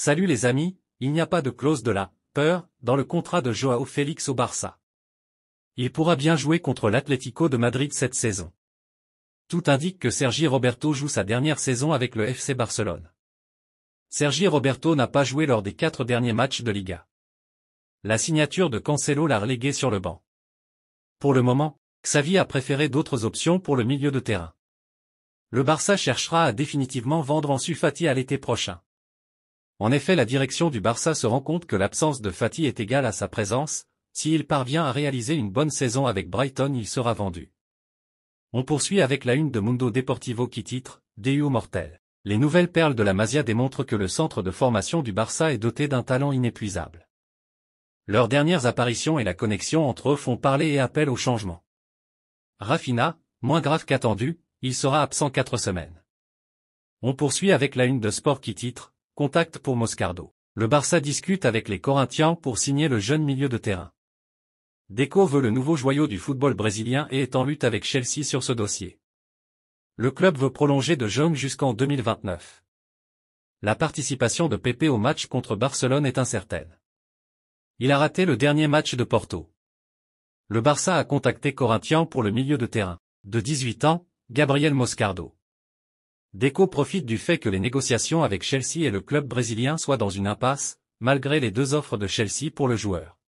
Salut les amis, il n'y a pas de clause de la peur dans le contrat de Joao Félix au Barça. Il pourra bien jouer contre l'Atlético de Madrid cette saison. Tout indique que Sergi Roberto joue sa dernière saison avec le FC Barcelone. Sergi Roberto n'a pas joué lors des 4 derniers matchs de Liga. La signature de Cancelo l'a relégué sur le banc. Pour le moment, Xavi a préféré d'autres options pour le milieu de terrain. Le Barça cherchera à définitivement vendre Ansu Fati à l'été prochain. En effet, la direction du Barça se rend compte que l'absence de Fati est égale à sa présence. S'il parvient à réaliser une bonne saison avec Brighton, il sera vendu. On poursuit avec la une de Mundo Deportivo qui titre « Deu Mortel ». Les nouvelles perles de la Masia démontrent que le centre de formation du Barça est doté d'un talent inépuisable. Leurs dernières apparitions et la connexion entre eux font parler et appellent au changement. Rafinha, moins grave qu'attendu, il sera absent 4 semaines. On poursuit avec la une de Sport qui titre « Contact pour Moscardo ». Le Barça discute avec les Corinthians pour signer le jeune milieu de terrain. Deco veut le nouveau joyau du football brésilien et est en lutte avec Chelsea sur ce dossier. Le club veut prolonger De Jong jusqu'en 2029. La participation de Pepe au match contre Barcelone est incertaine. Il a raté le dernier match de Porto. Le Barça a contacté Corinthians pour le milieu de terrain, de 18 ans, Gabriel Moscardo. Deco profite du fait que les négociations avec Chelsea et le club brésilien soient dans une impasse, malgré les 2 offres de Chelsea pour le joueur.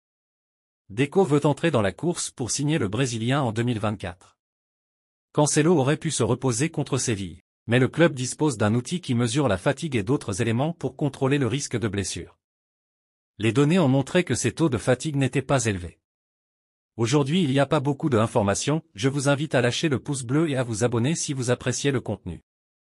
Deco veut entrer dans la course pour signer le Brésilien en 2024. Cancelo aurait pu se reposer contre Séville, mais le club dispose d'un outil qui mesure la fatigue et d'autres éléments pour contrôler le risque de blessure. Les données ont montré que ces taux de fatigue n'étaient pas élevés. Aujourd'hui, il n'y a pas beaucoup d'informations, je vous invite à lâcher le pouce bleu et à vous abonner si vous appréciez le contenu.